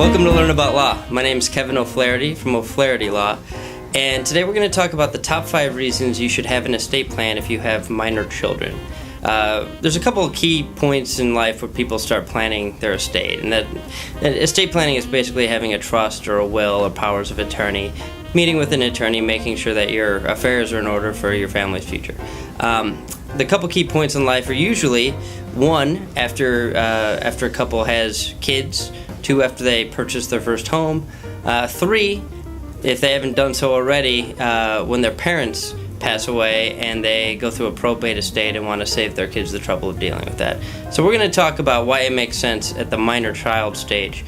Welcome to Learn About Law. My name is Kevin O'Flaherty from O'Flaherty Law, and today we're going to talk about the top 5 reasons you should have an estate plan if you have minor children. There's a couple of key points in life where people start planning their estate, and that estate planning is basically having a trust or a will or powers of attorney, meeting with an attorney, making sure that your affairs are in order for your family's future. The couple key points in life are usually 1, after a couple has kids, 2, after they purchase their first home, 3, if they haven't done so already, when their parents pass away and they go through a probate estate and want to save their kids the trouble of dealing with that. So we're going to talk about why it makes sense at the minor child stage,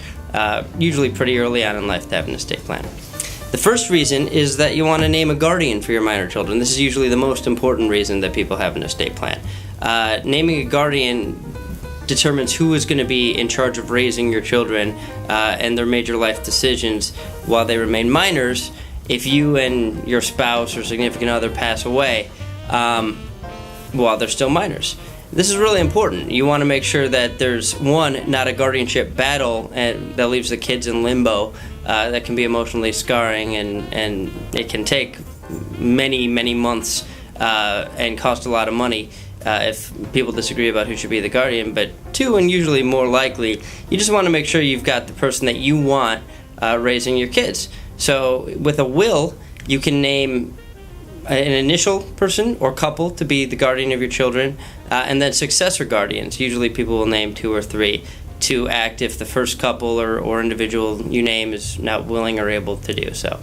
usually pretty early on in life, to have an estate plan. The first reason is that you want to name a guardian for your minor children. This is usually the most important reason that people have an estate plan. Naming a guardian determines who is going to be in charge of raising your children and their major life decisions while they remain minors. If you and your spouse or significant other pass away while they're still minors. This is really important. You want to make sure that there's, 1, not a guardianship battle that leaves the kids in limbo. That can be emotionally scarring, and it can take many months and cost a lot of money if people disagree about who should be the guardian. But 2, and usually more likely, you just want to make sure you've got the person that you want raising your kids. So with a will, you can name an initial person or couple to be the guardian of your children, and then successor guardians. Usually people will name 2 or 3 to act if the first couple or individual you name is not willing or able to do so.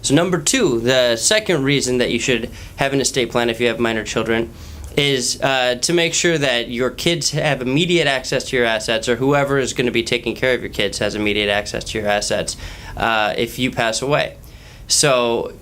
So number 2, the second reason that you should have an estate plan if you have minor children is to make sure that your kids have immediate access to your assets, or whoever is going to be taking care of your kids has immediate access to your assets if you pass away. So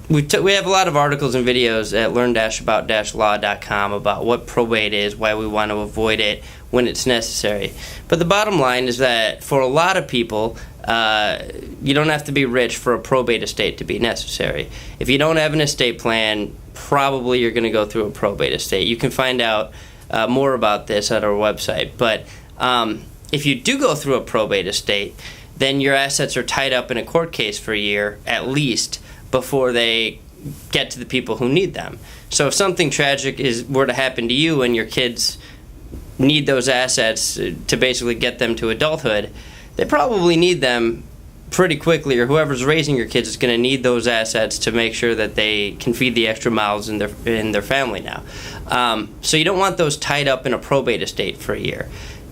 we have a lot of articles and videos at learn-about-law.com about what probate is, why we want to avoid it when it's necessary. But the bottom line is that for a lot of people, you don't have to be rich for a probate estate to be necessary. If you don't have an estate plan, probably you're going to go through a probate estate. You can find out more about this at our website. But if you do go through a probate estate, then your assets are tied up in a court case for a year at least before they get to the people who need them. So if something tragic were to happen to you and your kids need those assets to basically get them to adulthood, they probably need them pretty quickly, or whoever's raising your kids is going to need those assets to make sure that they can feed the extra mouths in their family now. So you don't want those tied up in a probate estate for a year.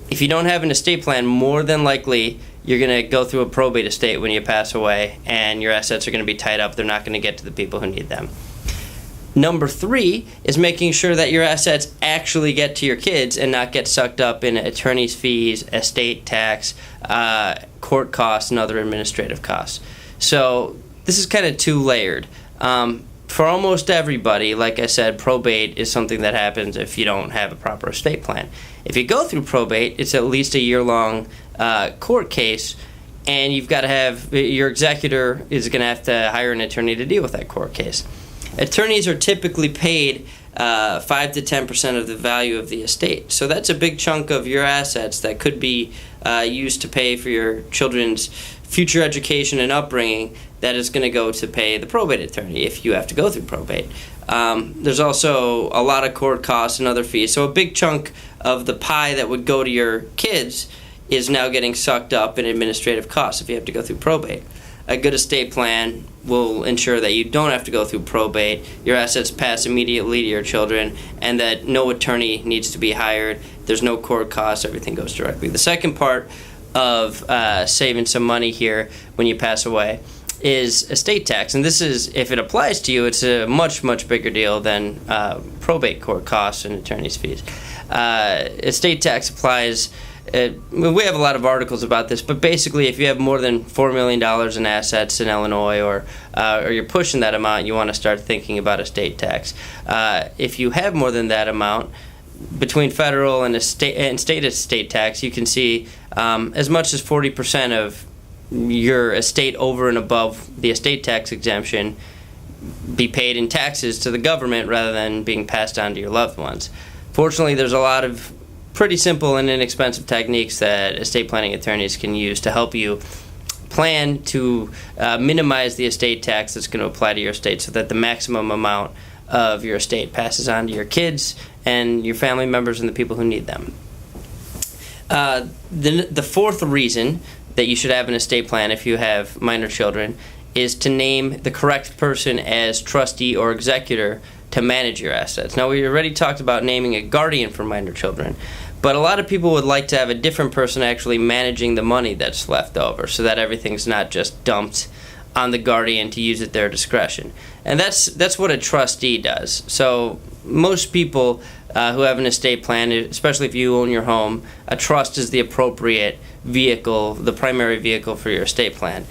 If you don't have an estate plan, more than likely you're going to go through a probate estate when you pass away, and your assets are going to be tied up. They're not going to get to the people who need them. Number 3 is making sure that your assets actually get to your kids and not get sucked up in attorney's fees, estate tax, court costs, and other administrative costs. So this is kind of 2-layered. For almost everybody, like I said, probate is something that happens if you don't have a proper estate plan. If you go through probate, it's at least a year-long court case, and you've got to have, your executor is going to have to hire an attorney to deal with that court case. Attorneys are typically paid 5 to 10% of the value of the estate. So that's a big chunk of your assets that could be used to pay for your children's future education and upbringing that is going to go to pay the probate attorney if you have to go through probate. There's also a lot of court costs and other fees. So a big chunk of the pie that would go to your kids is now getting sucked up in administrative costs if you have to go through probate. A good estate plan will ensure that you don't have to go through probate, your assets pass immediately to your children, and that no attorney needs to be hired, there's no court costs, everything goes directly. The second part of saving some money here when you pass away is estate tax. And this is, if it applies to you, it's a much bigger deal than probate court costs and attorney's fees. Estate tax applies. We have a lot of articles about this, but basically if you have more than $4 million in assets in Illinois, or you're pushing that amount, you want to start thinking about estate tax. If you have more than that amount, between federal and state estate tax, you can see as much as 40% of your estate over and above the estate tax exemption be paid in taxes to the government rather than being passed on to your loved ones. Fortunately, there's a lot of pretty simple and inexpensive techniques that estate planning attorneys can use to help you plan to minimize the estate tax that's going to apply to your estate so that the maximum amount of your estate passes on to your kids and your family members and the people who need them. The fourth reason that you should have an estate plan if you have minor children is to name the correct person as trustee or executor to manage your assets. Now, we already talked about naming a guardian for minor children, but a lot of people would like to have a different person actually managing the money that's left over so that everything's not just dumped on the guardian to use at their discretion. And that's what a trustee does. So most people who have an estate plan, especially if you own your home, a trust is the appropriate vehicle, the primary vehicle for your estate plan.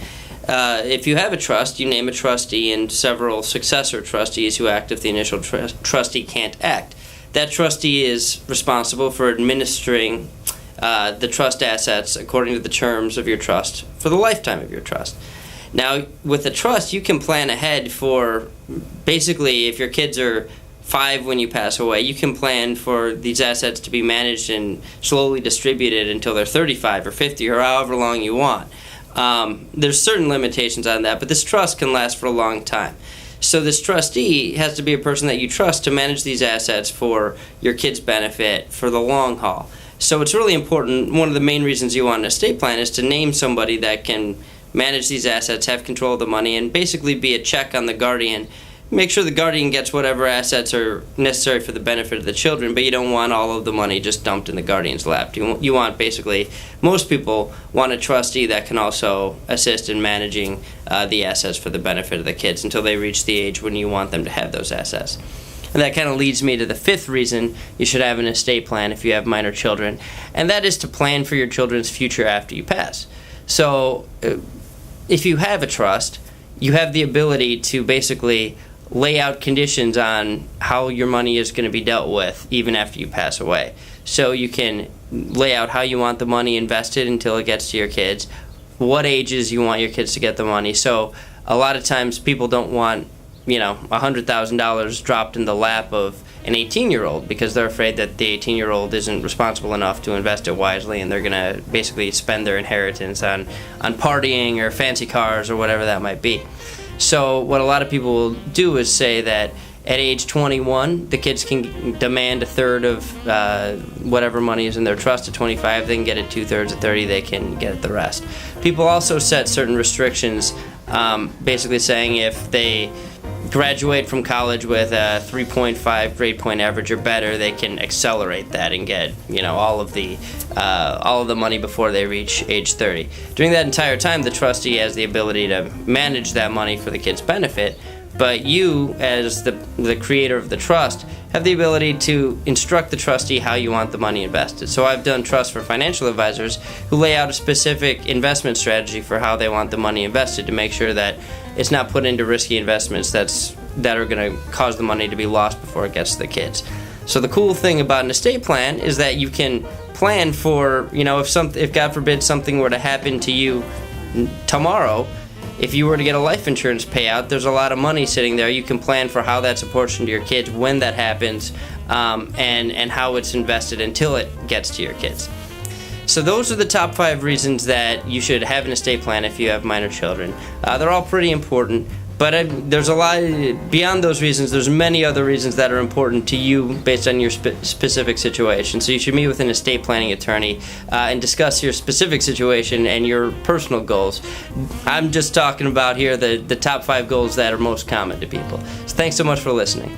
If you have a trust, you name a trustee and several successor trustees who act if the initial trustee can't act. That trustee is responsible for administering the trust assets according to the terms of your trust for the lifetime of your trust. Now, with a trust, you can plan ahead for basically if your kids are 5 when you pass away, you can plan for these assets to be managed and slowly distributed until they're 35 or 50 or however long you want. There's certain limitations on that, but this trust can last for a long time. So this trustee has to be a person that you trust to manage these assets for your kids' benefit for the long haul. So it's really important. One of the main reasons you want an estate plan is to name somebody that can manage these assets, have control of the money, and basically be a check on the guardian. Make sure the guardian gets whatever assets are necessary for the benefit of the children, but you don't want all of the money just dumped in the guardian's lap. You want basically, most people want a trustee that can also assist in managing the assets for the benefit of the kids until they reach the age when you want them to have those assets. And that kind of leads me to the fifth reason you should have an estate plan if you have minor children, and that is to plan for your children's future after you pass. So if you have a trust, you have the ability to basically lay out conditions on how your money is going to be dealt with even after you pass away. So you can lay out how you want the money invested until it gets to your kids, what ages you want your kids to get the money. So a lot of times people don't want, $100,000 dropped in the lap of an 18-year-old because they're afraid that the 18-year-old isn't responsible enough to invest it wisely, and they're going to basically spend their inheritance on partying or fancy cars or whatever that might be. So what a lot of people will do is say that at age 21, the kids can demand a third of whatever money is in their trust. At 25, they can get it 2/3. At 30, they can get the rest. People also set certain restrictions, basically saying if they graduate from college with a 3.5 grade point average or better, they can accelerate that and get all of the money before they reach age 30. During that entire time, the trustee has the ability to manage that money for the kid's benefit, but you, as the creator of the trust, have the ability to instruct the trustee how you want the money invested. So I've done trusts for financial advisors who lay out a specific investment strategy for how they want the money invested to make sure that it's not put into risky investments that are going to cause the money to be lost before it gets to the kids. So the cool thing about an estate plan is that you can plan for, if God forbid something were to happen to you tomorrow, if you were to get a life insurance payout, there's a lot of money sitting there. You can plan for how that's apportioned to your kids when that happens, and how it's invested until it gets to your kids. So those are the top 5 reasons that you should have an estate plan if you have minor children. They're all pretty important, but there's a lot beyond those reasons. There's many other reasons that are important to you based on your specific situation. So you should meet with an estate planning attorney and discuss your specific situation and your personal goals. I'm just talking about here the top 5 goals that are most common to people. So thanks so much for listening.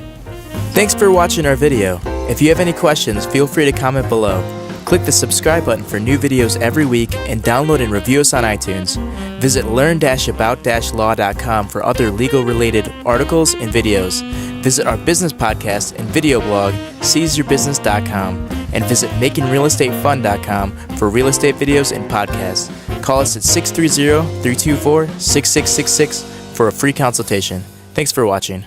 Thanks for watching our video. If you have any questions, feel free to comment below. Click the subscribe button for new videos every week and download and review us on iTunes. Visit learn-about-law.com for other legal-related articles and videos. Visit our business podcast and video blog, seizeyourbusiness.com, and visit makingrealestatefun.com for real estate videos and podcasts. Call us at 630-324-6666 for a free consultation. Thanks for watching.